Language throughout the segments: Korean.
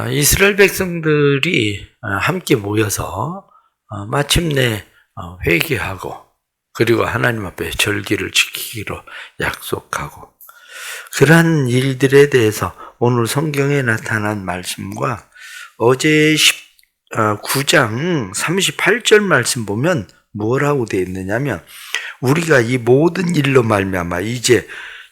이스라엘 백성들이 함께 모여서 마침내 회개하고 그리고 하나님 앞에 절기를 지키기로 약속하고 그러한 일들에 대해서 오늘 성경에 나타난 말씀과 어제 9장 38절 말씀 보면 뭐라고 되어 있느냐면 우리가 이 모든 일로 말미암아 이제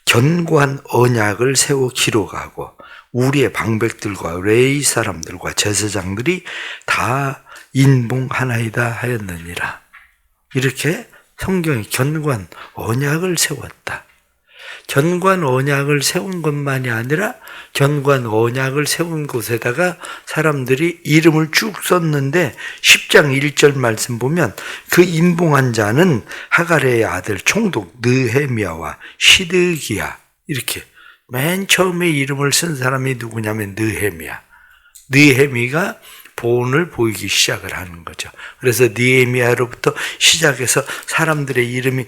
견고한 언약을 세워 기록하고 우리의 방백들과 레위 사람들과 제사장들이 다 인봉하나이다 하였느니라. 이렇게 성경이 견고한 언약을 세웠다. 견고한 언약을 세운 것만이 아니라 견고한 언약을 세운 곳에다가 사람들이 이름을 쭉 썼는데 10장 1절 말씀 보면 그 인봉한 자는 하갈의 아들 총독 느헤미야와 시드기야 이렇게 맨 처음에 이름을 쓴 사람이 누구냐면 느헤미야. 느헤미가 본을 보이기 시작을 하는 거죠. 그래서 느헤미야로부터 시작해서 사람들의 이름이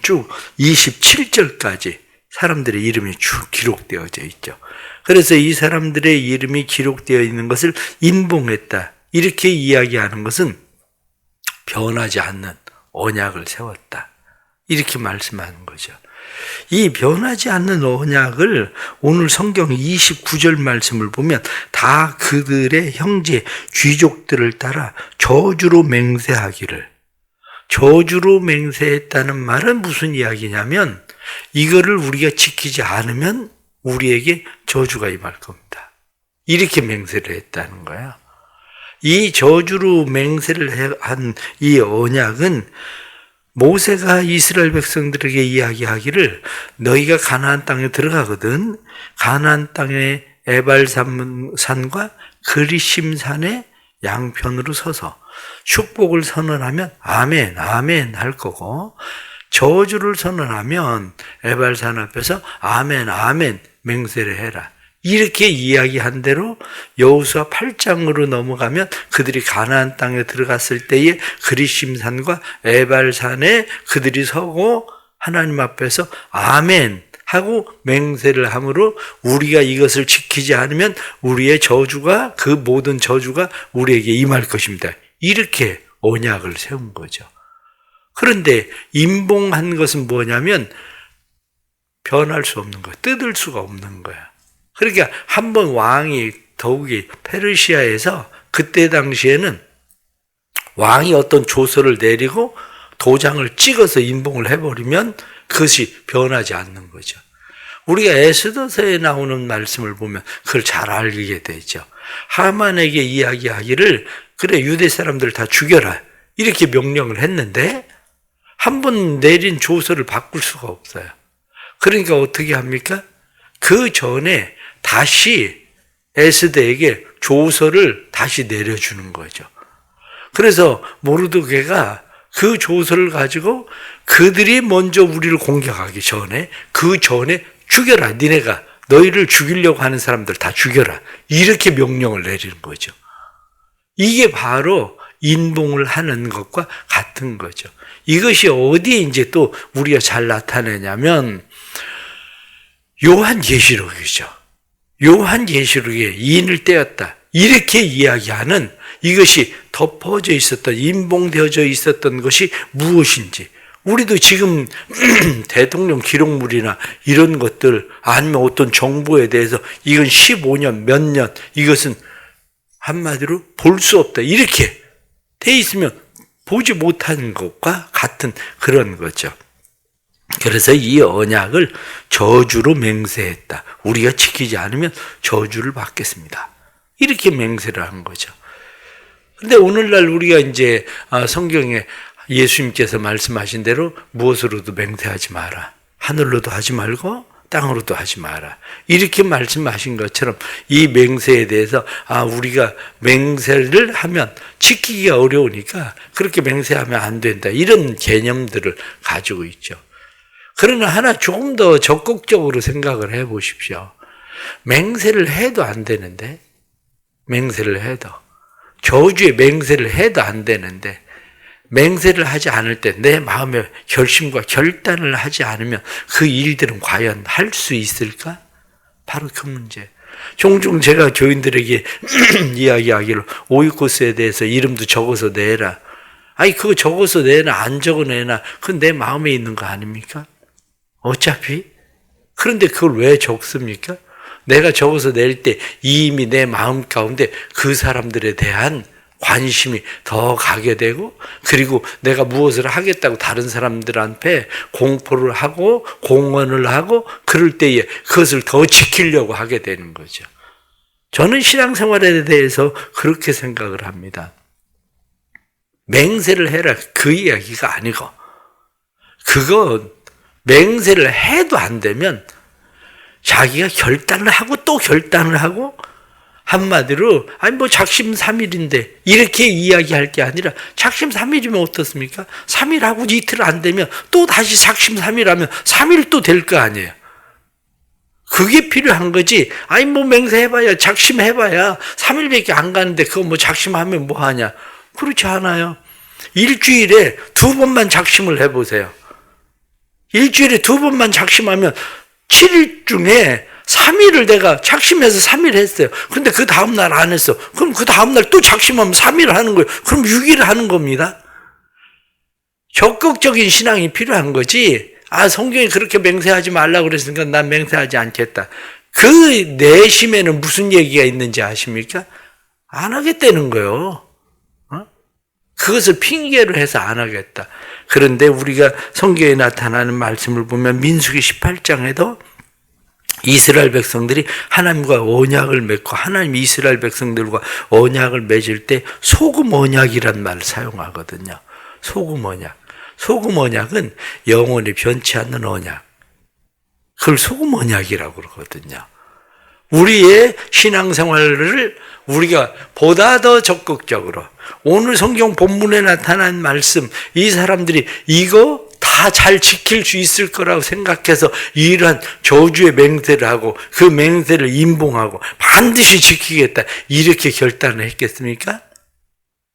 쭉 27절까지 사람들의 이름이 쭉 기록되어져 있죠. 그래서 이 사람들의 이름이 기록되어 있는 것을 인봉했다. 이렇게 이야기하는 것은 변하지 않는 언약을 세웠다. 이렇게 말씀하는 거죠. 이 변하지 않는 언약을 오늘 성경 29절 말씀을 보면 다 그들의 형제 귀족들을 따라 저주로 맹세하기를. 저주로 맹세했다는 말은 무슨 이야기냐면 이거를 우리가 지키지 않으면 우리에게 저주가 임할 겁니다. 이렇게 맹세를 했다는 거야. 이 저주로 맹세를 한 이 언약은 모세가 이스라엘 백성들에게 이야기하기를 너희가 가나안 땅에 들어가거든 가나안 땅의 에발산과 그리심산의 양편으로 서서 축복을 선언하면 아멘 아멘 할 거고 저주를 선언하면 에발산 앞에서 아멘 아멘 맹세를 해라. 이렇게 이야기한 대로 여호수아 8장으로 넘어가면 그들이 가나안 땅에 들어갔을 때에 그리심산과 에발산에 그들이 서고 하나님 앞에서 아멘 하고 맹세를 함으로 우리가 이것을 지키지 않으면 우리의 저주가 그 모든 저주가 우리에게 임할 것입니다. 이렇게 언약을 세운 거죠. 그런데 인봉한 것은 뭐냐면 변할 수 없는 거야. 뜯을 수가 없는 거야. 그러니까 한번 왕이 더욱이 페르시아에서 그때 당시에는 왕이 어떤 조서를 내리고 도장을 찍어서 인봉을 해버리면 그것이 변하지 않는 거죠. 우리가 에스더서에 나오는 말씀을 보면 그걸 잘 알게 되죠. 하만에게 이야기하기를 그래 유대 사람들 다 죽여라 이렇게 명령을 했는데 한 번 내린 조서를 바꿀 수가 없어요. 그러니까 어떻게 합니까? 그 전에 다시 에스더에게 조서를 다시 내려주는 거죠. 그래서 모르드게가 그 조서를 가지고 그들이 먼저 우리를 공격하기 전에 그 전에 죽여라. 니네가 너희를 죽이려고 하는 사람들 다 죽여라. 이렇게 명령을 내리는 거죠. 이게 바로 인봉을 하는 것과 같은 거죠. 이것이 어디에 이제 또 우리가 잘 나타내냐면 요한계시록이죠. 요한계시록에 인을 떼었다. 이렇게 이야기하는 이것이 덮어져 있었던 인봉되어져 있었던 것이 무엇인지 우리도 지금 대통령 기록물이나 이런 것들 아니면 어떤 정보에 대해서 이건 15년 몇 년 이것은 한마디로 볼 수 없다. 이렇게 돼 있으면 보지 못하는 것과 같은 그런 거죠. 그래서 이 언약을 저주로 맹세했다. 우리가 지키지 않으면 저주를 받겠습니다. 이렇게 맹세를 한 거죠. 그런데 오늘날 우리가 이제 성경에 예수님께서 말씀하신 대로 무엇으로도 맹세하지 마라. 하늘로도 하지 말고 땅으로도 하지 마라. 이렇게 말씀하신 것처럼 이 맹세에 대해서 우리가 맹세를 하면 지키기가 어려우니까 그렇게 맹세하면 안 된다. 이런 개념들을 가지고 있죠. 그러나 하나 조금 더 적극적으로 생각을 해 보십시오. 맹세를 해도 안 되는데, 맹세를 해도, 저주에 맹세를 해도 안 되는데, 맹세를 하지 않을 때 내 마음의 결심과 결단을 하지 않으면 그 일들은 과연 할 수 있을까? 바로 그 문제. 종종 제가 교인들에게 이야기하기를 오이코스에 대해서 이름도 적어서 내라. 아니 그거 적어서 내나 안 적어내나 그건 내 마음에 있는 거 아닙니까? 어차피. 그런데 그걸 왜 적습니까? 내가 적어서 낼 때 이미 내 마음 가운데 그 사람들에 대한 관심이 더 가게 되고, 그리고 내가 무엇을 하겠다고 다른 사람들한테 공포를 하고 공언을 하고 그럴 때에 그것을 더 지키려고 하게 되는 거죠. 저는 신앙생활에 대해서 그렇게 생각을 합니다. 맹세를 해라 그 이야기가 아니고, 그거 맹세를 해도 안 되면 자기가 결단을 하고 또 결단을 하고, 한마디로 아니 뭐 작심 3일인데 이렇게 이야기할 게 아니라 작심 3일이면 어떻습니까? 3일하고 이틀 안 되면 또 다시 작심 3일 하면 3일 또 될 거 아니에요. 그게 필요한 거지. 아니 뭐 맹세해봐야 작심해봐야 3일밖에 안 가는데 그거 뭐 작심하면 뭐 하냐. 그렇지 않아요. 일주일에 2번만 작심을 해보세요. 일주일에 2번만 작심하면 7일 중에 3일을 내가 작심해서 3일 했어요. 그런데 그 다음날 안 했어. 그럼 그 다음날 또 작심하면 3일 하는 거예요. 그럼 6일 하는 겁니다. 적극적인 신앙이 필요한 거지. 아, 성경이 그렇게 맹세하지 말라고 그랬으니까 난 맹세하지 않겠다. 그 내심에는 무슨 얘기가 있는지 아십니까? 안 하겠다는 거예요. 그것을 핑계로 해서 안 하겠다. 그런데 우리가 성경에 나타나는 말씀을 보면 민수기 18장에도 이스라엘 백성들이 하나님과 언약을 맺고 하나님 이스라엘 백성들과 언약을 맺을 때 소금 언약이란 말을 사용하거든요. 소금 언약. 소금 언약은 영원히 변치 않는 언약. 그걸 소금 언약이라고 그러거든요. 우리의 신앙생활을 우리가 보다 더 적극적으로, 오늘 성경 본문에 나타난 말씀, 이 사람들이 이거 다 잘 지킬 수 있을 거라고 생각해서 이러한 저주의 맹세를 하고 그 맹세를 임봉하고 반드시 지키겠다 이렇게 결단을 했겠습니까?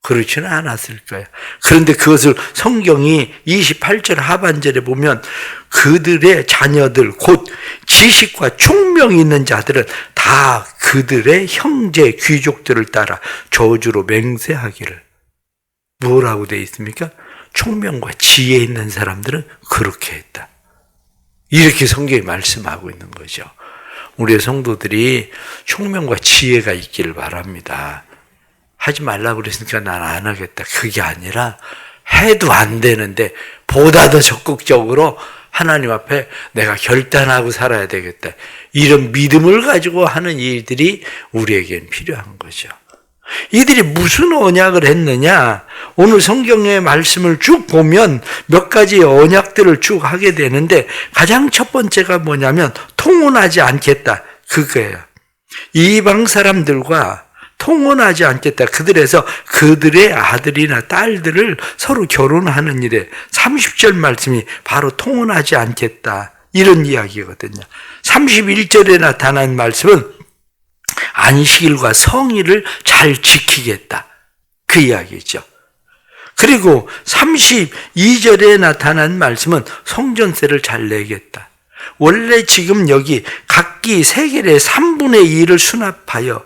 그렇지는 않았을 거예요. 그런데 그것을 성경이 28절 하반절에 보면 그들의 자녀들 곧 지식과 총명이 있는 자들은 다 그들의 형제 귀족들을 따라 저주로 맹세하기를. 뭐라고 되어 있습니까? 총명과 지혜 있는 사람들은 그렇게 했다. 이렇게 성경이 말씀하고 있는 거죠. 우리의 성도들이 총명과 지혜가 있기를 바랍니다. 하지 말라고 그랬으니까 난 안 하겠다. 그게 아니라 해도 안 되는데 보다 더 적극적으로 하나님 앞에 내가 결단하고 살아야 되겠다. 이런 믿음을 가지고 하는 일들이 우리에겐 필요한 거죠. 이들이 무슨 언약을 했느냐? 오늘 성경의 말씀을 쭉 보면 몇 가지의 언약들을 쭉 하게 되는데 가장 첫 번째가 뭐냐면 통혼하지 않겠다. 그거예요. 이방 사람들과 통혼하지 않겠다. 그들에서 그들의 아들이나 딸들을 서로 결혼하는 일에 30절 말씀이 바로 통혼하지 않겠다. 이런 이야기거든요. 31절에 나타난 말씀은 안식일과 성일을 잘 지키겠다. 그 이야기죠. 그리고 32절에 나타난 말씀은 성전세를 잘 내겠다. 원래 지금 여기 각기 세겔의 3분의 2를 수납하여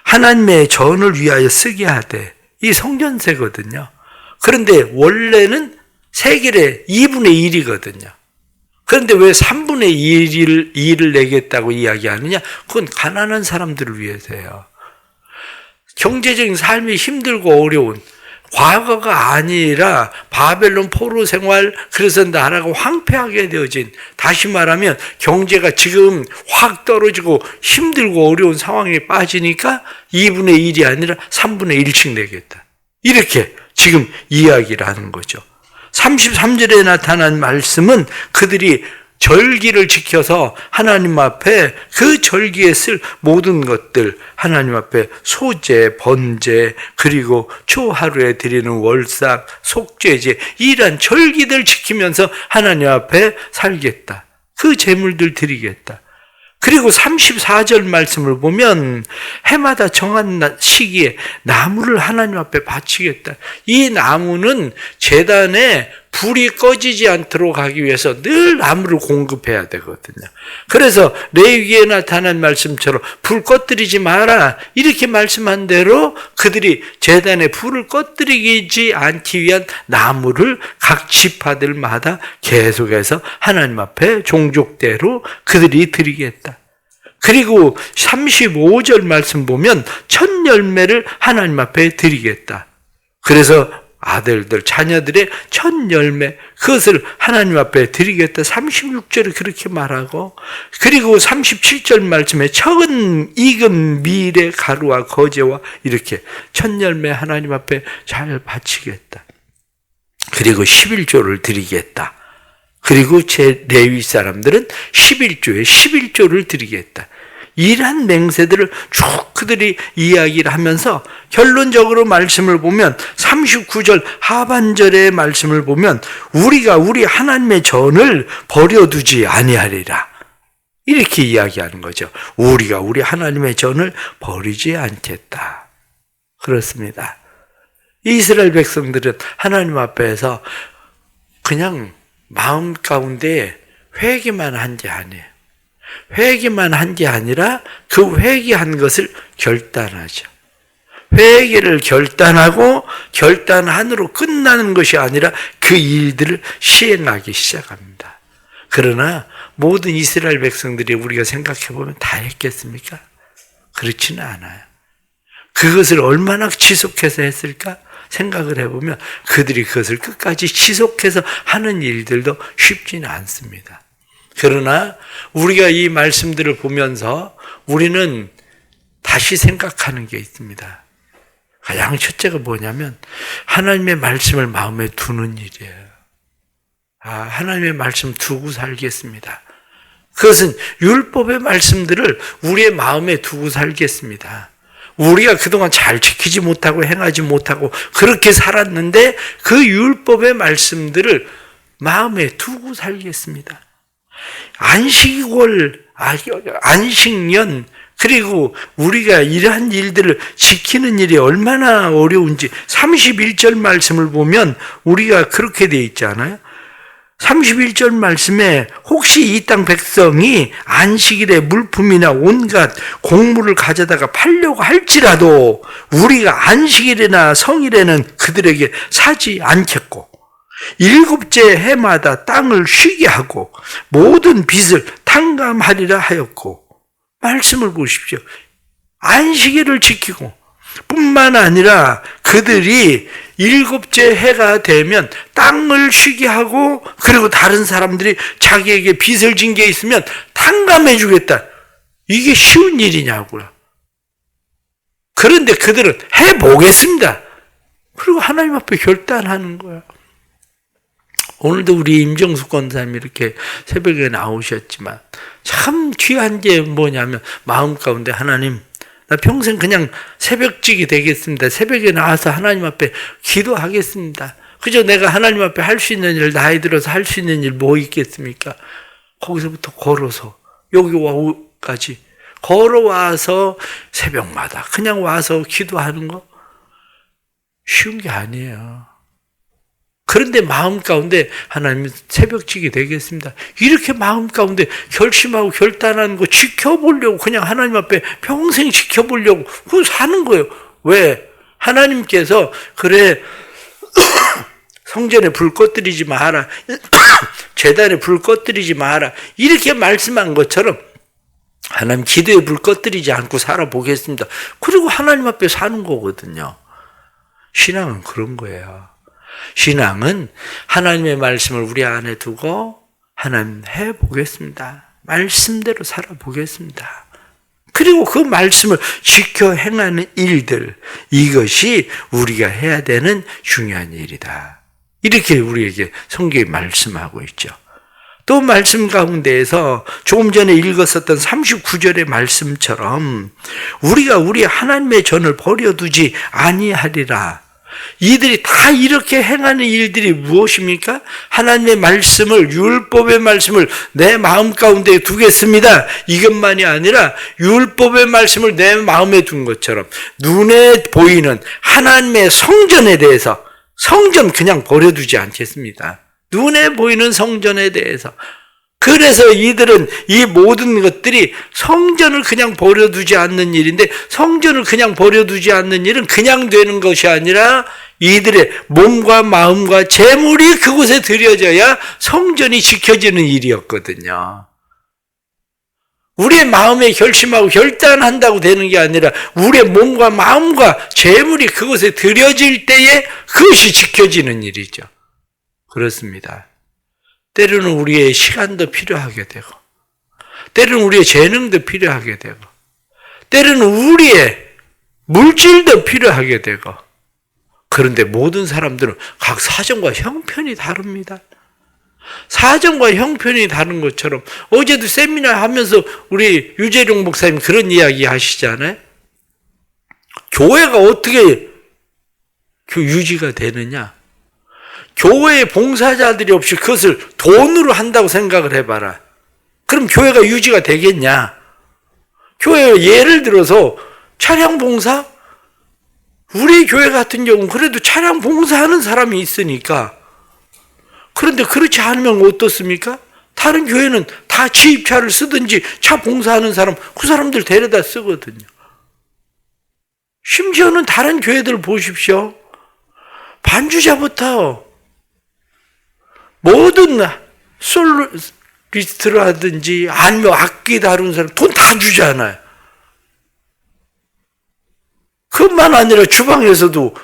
하나님의 전을 위하여 쓰게 하되, 이 성전세거든요. 그런데 원래는 세겔의 2분의 1이거든요. 그런데 왜 3분의 2를 내겠다고 이야기하느냐? 그건 가난한 사람들을 위해서예요. 경제적인 삶이 힘들고 어려운, 과거가 아니라 바벨론 포로 생활, 그래서 나라가 황폐하게 되어진, 다시 말하면 경제가 지금 확 떨어지고 힘들고 어려운 상황에 빠지니까 2분의 1이 아니라 3분의 1씩 내겠다. 이렇게 지금 이야기를 하는 거죠. 33절에 나타난 말씀은 그들이 절기를 지켜서 하나님 앞에 그 절기에 쓸 모든 것들, 하나님 앞에 소제, 번제, 그리고 초하루에 드리는 월삭, 속죄제, 이러한 절기들 지키면서 하나님 앞에 살겠다. 그 제물들 드리겠다. 그리고 34절 말씀을 보면 해마다 정한 시기에 나무를 하나님 앞에 바치겠다. 이 나무는 제단에 불이 꺼지지 않도록 하기 위해서 늘 나무를 공급해야 되거든요. 그래서 레위기에 나타난 말씀처럼 불 꺼뜨리지 마라 이렇게 말씀한 대로 그들이 제단에 불을 꺼뜨리지 않기 위한 나무를 각 지파들마다 계속해서 하나님 앞에 종족대로 그들이 드리겠다. 그리고 35절 말씀 보면 첫 열매를 하나님 앞에 드리겠다. 그래서 아들들, 자녀들의 첫 열매, 그것을 하나님 앞에 드리겠다. 36절에 그렇게 말하고, 그리고 37절 말씀에 척은 익은 밀의 가루와 거제와 이렇게 첫 열매 하나님 앞에 잘 바치겠다. 그리고 11조를 드리겠다. 그리고 제 레위 사람들은 11조에 11조를 드리겠다. 이러한 맹세들을 쭉 그들이 이야기를 하면서 결론적으로 말씀을 보면 39절 하반절의 말씀을 보면 우리가 우리 하나님의 전을 버려두지 아니하리라. 이렇게 이야기하는 거죠. 우리가 우리 하나님의 전을 버리지 않겠다. 그렇습니다. 이스라엘 백성들은 하나님 앞에서 그냥 마음 가운데 회개만 한 게 아니에요. 회개만 한 게 아니라 그 회개한 것을 결단하죠. 회개를 결단하고 결단한으로 끝나는 것이 아니라 그 일들을 시행하기 시작합니다. 그러나 모든 이스라엘 백성들이 우리가 생각해 보면 다 했겠습니까? 그렇지는 않아요. 그것을 얼마나 지속해서 했을까? 생각을 해보면 그들이 그것을 끝까지 지속해서 하는 일들도 쉽지는 않습니다. 그러나 우리가 이 말씀들을 보면서 우리는 다시 생각하는 게 있습니다. 가장 첫째가 뭐냐면 하나님의 말씀을 마음에 두는 일이에요. 하나님의 말씀 두고 살겠습니다. 그것은 율법의 말씀들을 우리의 마음에 두고 살겠습니다. 우리가 그동안 잘 지키지 못하고 행하지 못하고 그렇게 살았는데 그 율법의 말씀들을 마음에 두고 살겠습니다. 안식월, 안식년, 그리고 우리가 이러한 일들을 지키는 일이 얼마나 어려운지 31절 말씀을 보면 우리가 그렇게 돼 있잖아요. 31절 말씀에 혹시 이 땅 백성이 안식일에 물품이나 온갖 곡물을 가져다가 팔려고 할지라도 우리가 안식일이나 성일에는 그들에게 사지 않겠고 7째 해마다 땅을 쉬게 하고 모든 빚을 탕감하리라 하였고 말씀을 보십시오. 안식일을 지키고 뿐만 아니라 그들이 7째 해가 되면 땅을 쉬게 하고 그리고 다른 사람들이 자기에게 빚을 진 게 있으면 탕감해 주겠다. 이게 쉬운 일이냐고요. 그런데 그들은 해보겠습니다. 그리고 하나님 앞에 결단하는 거야. 오늘도 우리 임정숙 권사님이 이렇게 새벽에 나오셨지만 참 귀한 게 뭐냐면 마음 가운데 하나님 나 평생 그냥 새벽직이 되겠습니다. 새벽에 나와서 하나님 앞에 기도하겠습니다. 그저 내가 하나님 앞에 할 수 있는 일, 나이 들어서 할 수 있는 일 뭐 있겠습니까? 거기서부터 걸어서 여기까지 걸어와서 새벽마다 그냥 와서 기도하는 거 쉬운 게 아니에요. 그런데 마음 가운데 하나님 새벽직이 되겠습니다. 이렇게 마음 가운데 결심하고 결단하는 거 지켜보려고 그냥 하나님 앞에 평생 지켜보려고 그거 사는 거예요. 왜? 하나님께서 그래 성전에 불 꺼뜨리지 마라. 제단에 불 꺼뜨리지 마라. 이렇게 말씀한 것처럼 하나님 기도에 불 꺼뜨리지 않고 살아보겠습니다. 그리고 하나님 앞에 사는 거거든요. 신앙은 그런 거예요. 신앙은 하나님의 말씀을 우리 안에 두고 하나님 해보겠습니다. 말씀대로 살아보겠습니다. 그리고 그 말씀을 지켜 행하는 일들, 이것이 우리가 해야 되는 중요한 일이다. 이렇게 우리에게 성경이 말씀하고 있죠. 또 말씀 가운데에서 조금 전에 읽었었던 39절의 말씀처럼 우리가 우리 하나님의 전을 버려두지 아니하리라. 이들이 다 이렇게 행하는 일들이 무엇입니까? 하나님의 말씀을, 율법의 말씀을 내 마음 가운데 두겠습니다. 이것만이 아니라 율법의 말씀을 내 마음에 둔 것처럼 눈에 보이는 하나님의 성전에 대해서 성전 그냥 버려두지 않겠습니다. 눈에 보이는 성전에 대해서. 그래서 이들은 이 모든 것들이 성전을 그냥 버려두지 않는 일인데, 성전을 그냥 버려두지 않는 일은 그냥 되는 것이 아니라 이들의 몸과 마음과 재물이 그곳에 들여져야 성전이 지켜지는 일이었거든요. 우리의 마음에 결심하고 결단한다고 되는 게 아니라 우리의 몸과 마음과 재물이 그곳에 들여질 때에 그것이 지켜지는 일이죠. 그렇습니다. 때로는 우리의 시간도 필요하게 되고, 때로는 우리의 재능도 필요하게 되고, 때로는 우리의 물질도 필요하게 되고, 그런데 모든 사람들은 각 사정과 형편이 다릅니다. 사정과 형편이 다른 것처럼 어제도 세미나 하면서 우리 유재룡 목사님 그런 이야기 하시잖아요. 교회가 어떻게 유지가 되느냐? 교회에 봉사자들이 없이 그것을 돈으로 한다고 생각을 해봐라. 그럼 교회가 유지가 되겠냐? 교회 예를 들어서 차량 봉사? 우리 교회 같은 경우는 그래도 차량 봉사하는 사람이 있으니까. 그런데 그렇지 않으면 어떻습니까? 다른 교회는 다 지입차를 쓰든지 차 봉사하는 사람, 그 사람들 데려다 쓰거든요. 심지어는 다른 교회들 보십시오. 반주자부터 모든 솔리스트라든지 아니면 악기 다루는 사람 돈 다 주잖아요. 그것만 아니라 주방에서도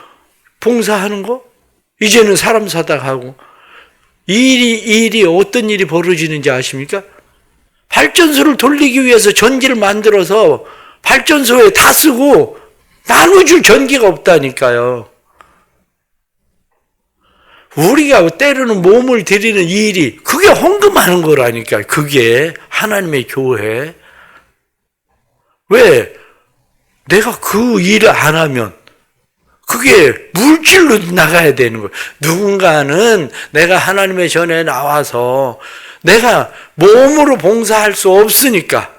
봉사하는 거? 이제는 사람 사닥하고. 일이 어떤 일이 벌어지는지 아십니까? 발전소를 돌리기 위해서 전기를 만들어서 발전소에 다 쓰고 나눠줄 전기가 없다니까요. 우리가 때로는 몸을 들이는 이 일이 그게 헌금하는 거라니까요. 그게 하나님의 교회. 왜? 내가 그 일을 안 하면 그게 물질로 나가야 되는 거예요. 누군가는 내가 하나님의 전에 나와서 내가 몸으로 봉사할 수 없으니까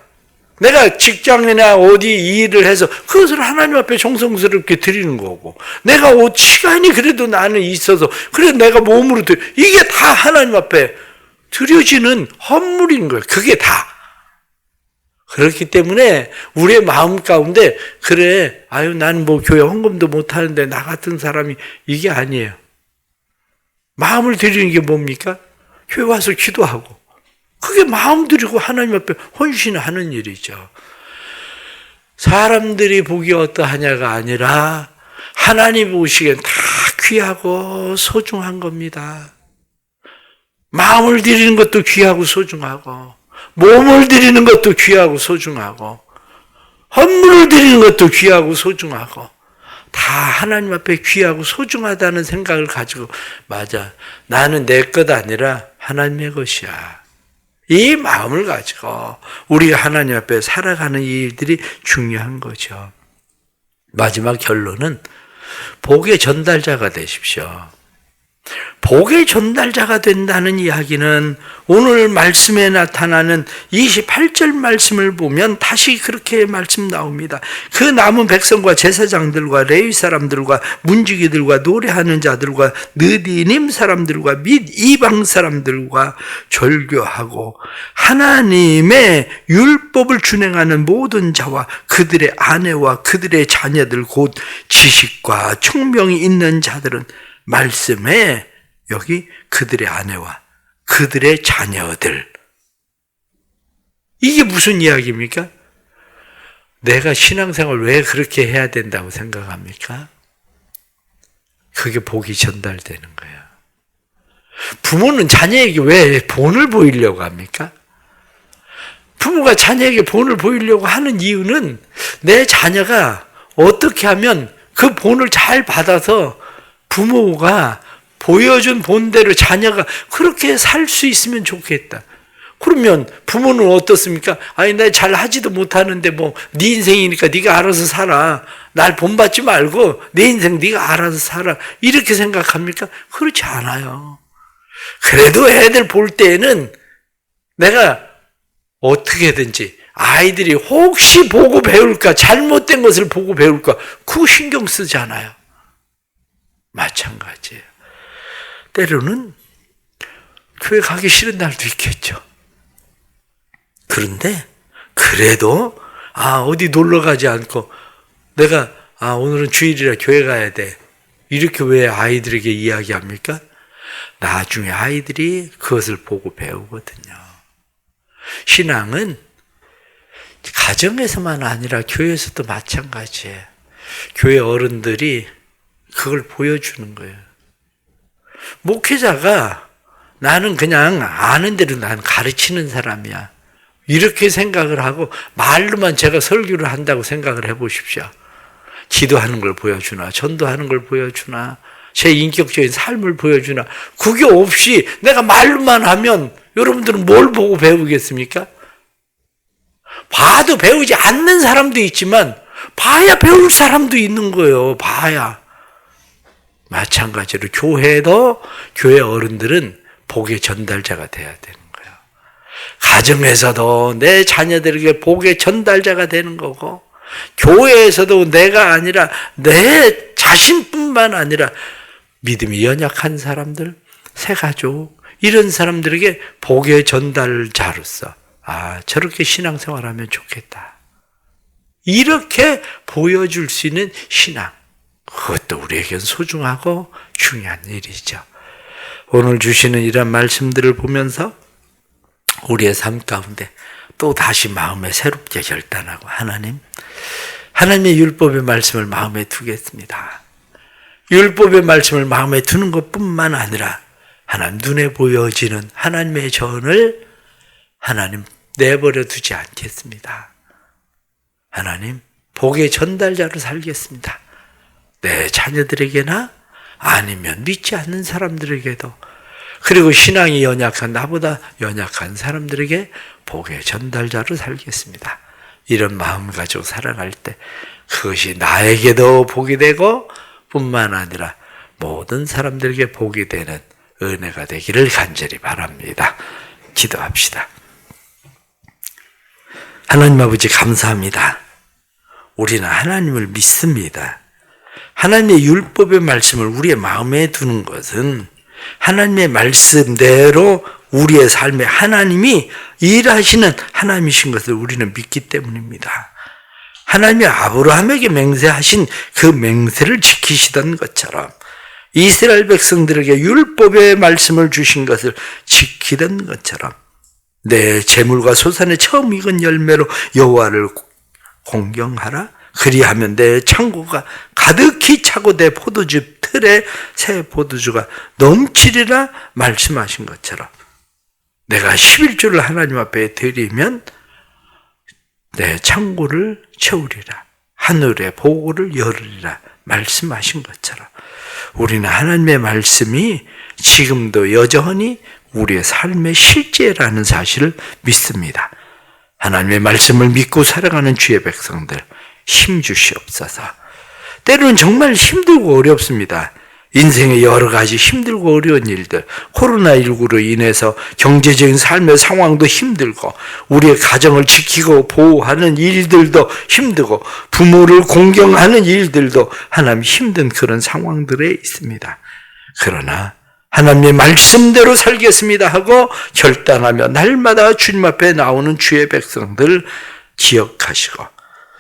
내가 직장이나 어디 일을 해서 그것을 하나님 앞에 정성스럽게 드리는 거고, 내가 시간이 그래도 나는 있어서 그래도 내가 몸으로 이게 다 하나님 앞에 드려지는 헌물인 거예요. 그게 다. 그렇기 때문에 우리의 마음 가운데 그래, 아유 나는 뭐 교회 헌금도 못하는데 나 같은 사람이, 이게 아니에요. 마음을 드리는 게 뭡니까? 교회 와서 기도하고, 그게 마음 드리고 하나님 앞에 헌신하는 일이죠. 사람들이 보기 어떠하냐가 아니라 하나님 보시기엔 다 귀하고 소중한 겁니다. 마음을 드리는 것도 귀하고 소중하고, 몸을 드리는 것도 귀하고 소중하고, 헌물을 드리는 것도 귀하고 소중하고, 다 하나님 앞에 귀하고 소중하다는 생각을 가지고, 맞아, 나는 내 것 아니라 하나님의 것이야, 이 마음을 가지고 우리가 하나님 앞에 살아가는 일들이 중요한 거죠. 마지막 결론은 복의 전달자가 되십시오. 복의 전달자가 된다는 이야기는 오늘 말씀에 나타나는 28절 말씀을 보면 다시 그렇게 말씀 나옵니다. 그 남은 백성과 제사장들과 레위 사람들과 문지기들과 노래하는 자들과 느디님 사람들과 및 이방 사람들과 절교하고 하나님의 율법을 준행하는 모든 자와 그들의 아내와 그들의 자녀들 곧 지식과 총명이 있는 자들은 말씀에 여기 그들의 아내와 그들의 자녀들, 이게 무슨 이야기입니까? 내가 신앙생활 왜 그렇게 해야 된다고 생각합니까? 그게 복이 전달되는 거예요. 부모는 자녀에게 왜 본을 보이려고 합니까? 부모가 자녀에게 본을 보이려고 하는 이유는 내 자녀가 어떻게 하면 그 본을 잘 받아서 부모가 보여준 본대로 자녀가 그렇게 살 수 있으면 좋겠다. 그러면 부모는 어떻습니까? 아니, 나 잘 하지도 못하는데 뭐 네 인생이니까 네가 알아서 살아. 날 본받지 말고 내 인생 네가 알아서 살아. 이렇게 생각합니까? 그렇지 않아요. 그래도 애들 볼 때는 내가 어떻게든지 아이들이 혹시 보고 배울까, 잘못된 것을 보고 배울까, 그거 신경 쓰잖아요. 마찬가지예요. 때로는 교회 가기 싫은 날도 있겠죠. 그런데 그래도 어디 놀러 가지 않고 내가 오늘은 주일이라 교회 가야 돼. 이렇게 왜 아이들에게 이야기합니까? 나중에 아이들이 그것을 보고 배우거든요. 신앙은 가정에서만 아니라 교회에서도 마찬가지예요. 교회 어른들이 그걸 보여주는 거예요. 목회자가 나는 그냥 아는 대로 난 가르치는 사람이야. 이렇게 생각을 하고 말로만 제가 설교를 한다고 생각을 해보십시오. 기도하는 걸 보여주나, 전도하는 걸 보여주나, 제 인격적인 삶을 보여주나, 그게 없이 내가 말로만 하면 여러분들은 뭘 보고 배우겠습니까? 봐도 배우지 않는 사람도 있지만 봐야 배울 사람도 있는 거예요. 봐야. 마찬가지로 교회도 교회 어른들은 복의 전달자가 돼야 되는 거예요. 가정에서도 내 자녀들에게 복의 전달자가 되는 거고, 교회에서도 내가 아니라 내 자신뿐만 아니라 믿음이 연약한 사람들, 새가족, 이런 사람들에게 복의 전달자로서 저렇게 신앙생활하면 좋겠다. 이렇게 보여줄 수 있는 신앙, 그것도 우리에겐 소중하고 중요한 일이죠. 오늘 주시는 이런 말씀들을 보면서 우리의 삶 가운데 또 다시 마음에 새롭게 결단하고 하나님의 율법의 말씀을 마음에 두겠습니다. 율법의 말씀을 마음에 두는 것뿐만 아니라 하나님 눈에 보여지는 하나님의 전을 하나님 내버려 두지 않겠습니다. 하나님 복의 전달자로 살겠습니다. 내 자녀들에게나 아니면 믿지 않는 사람들에게도, 그리고 신앙이 연약한 나보다 연약한 사람들에게 복의 전달자로 살겠습니다. 이런 마음 가지고 살아갈 때 그것이 나에게도 복이 되고 뿐만 아니라 모든 사람들에게 복이 되는 은혜가 되기를 간절히 바랍니다. 기도합시다. 하나님 아버지 감사합니다. 우리는 하나님을 믿습니다. 하나님의 율법의 말씀을 우리의 마음에 두는 것은 하나님의 말씀대로 우리의 삶에 하나님이 일하시는 하나님이신 것을 우리는 믿기 때문입니다. 하나님이 아브라함에게 맹세하신 그 맹세를 지키시던 것처럼 이스라엘 백성들에게 율법의 말씀을 주신 것을 지키던 것처럼 내 재물과 소산의 처음 익은 열매로 여호와를 공경하라. 그리하면 내 창고가 가득히 차고 내 포도주 틀에 새 포도주가 넘치리라 말씀하신 것처럼 내가 11조를 하나님 앞에 드리면 내 창고를 채우리라. 하늘의 보고를 열으리라 말씀하신 것처럼 우리는 하나님의 말씀이 지금도 여전히 우리의 삶의 실제라는 사실을 믿습니다. 하나님의 말씀을 믿고 살아가는 주의 백성들 힘 주시옵소서. 때로는 정말 힘들고 어렵습니다. 인생의 여러 가지 힘들고 어려운 일들, 코로나19로 인해서 경제적인 삶의 상황도 힘들고 우리의 가정을 지키고 보호하는 일들도 힘들고 부모를 공경하는 일들도 하나님 힘든 그런 상황들에 있습니다. 그러나 하나님의 말씀대로 살겠습니다 하고 결단하며 날마다 주님 앞에 나오는 주의 백성들 기억하시고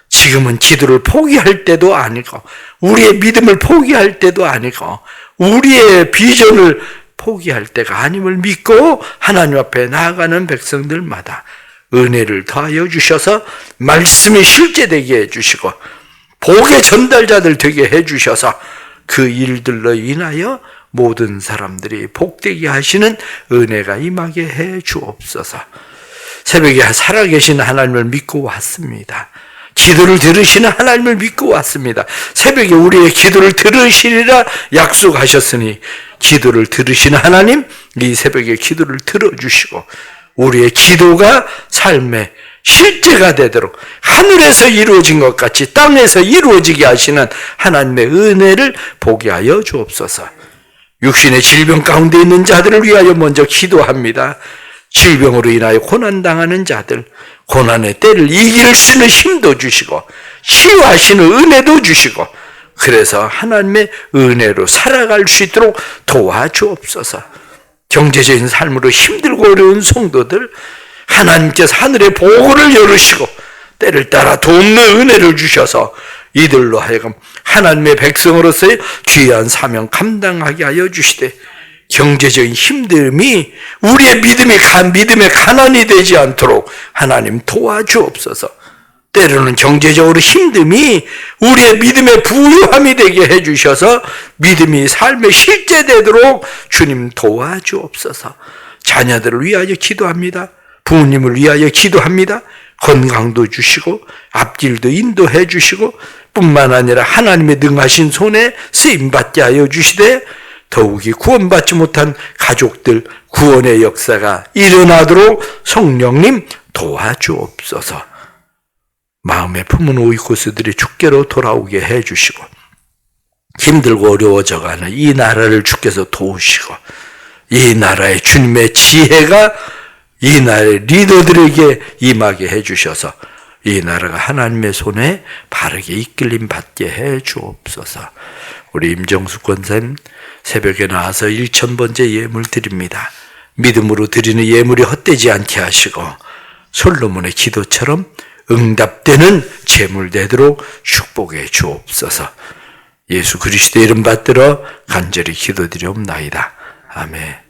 지금은 기도를 포기할 때도 아니고 우리의 믿음을 포기할 때도 아니고 우리의 비전을 포기할 때가 아님을 믿고 하나님 앞에 나아가는 백성들마다 은혜를 더하여 주셔서 말씀이 실제되게 해주시고 복의 전달자들 되게 해주셔서 그 일들로 인하여 모든 사람들이 복되게 하시는 은혜가 임하게 해 주옵소서. 새벽에 살아계신 하나님을 믿고 왔습니다. 기도를 들으시는 하나님을 믿고 왔습니다. 새벽에 우리의 기도를 들으시리라 약속하셨으니 기도를 들으시는 하나님, 이 새벽에 기도를 들어주시고 우리의 기도가 삶의 실제가 되도록 하늘에서 이루어진 것 같이 땅에서 이루어지게 하시는 하나님의 은혜를 보게 하여 주옵소서. 육신의 질병 가운데 있는 자들을 위하여 먼저 기도합니다. 질병으로 인하여 고난당하는 자들, 고난의 때를 이길 수 있는 힘도 주시고 치유하시는 은혜도 주시고 그래서 하나님의 은혜로 살아갈 수 있도록 도와주옵소서. 경제적인 삶으로 힘들고 어려운 성도들, 하나님께서 하늘의 보고를 열으시고 때를 따라 돕는 은혜를 주셔서 이들로 하여금 하나님의 백성으로서의 귀한 사명 감당하게 하여 주시되, 경제적인 힘듦이 우리의 믿음의 가난이 되지 않도록 하나님 도와주옵소서. 때로는 경제적으로 힘듦이 우리의 믿음의 부유함이 되게 해주셔서 믿음이 삶에 실제되도록 주님 도와주옵소서. 자녀들을 위하여 기도합니다. 부모님을 위하여 기도합니다. 건강도 주시고 앞길도 인도해 주시고 뿐만 아니라 하나님의 능하신 손에 쓰임받게 하여 주시되, 더욱이 구원받지 못한 가족들 구원의 역사가 일어나도록 성령님 도와주옵소서. 마음에 품은 오이코스들이 주께로 돌아오게 해주시고, 힘들고 어려워져가는 이 나라를 주께서 도우시고, 이 나라의 주님의 지혜가 이 나라의 리더들에게 임하게 해주셔서 이 나라가 하나님의 손에 바르게 이끌림 받게 해주옵소서. 우리 임정숙 권사님 새벽에 나와서 1000번째 예물 드립니다. 믿음으로 드리는 예물이 헛되지 않게 하시고 솔로몬의 기도처럼 응답되는 재물 되도록 축복해 주옵소서. 예수 그리스도의 이름 받들어 간절히 기도드리옵나이다. 아멘.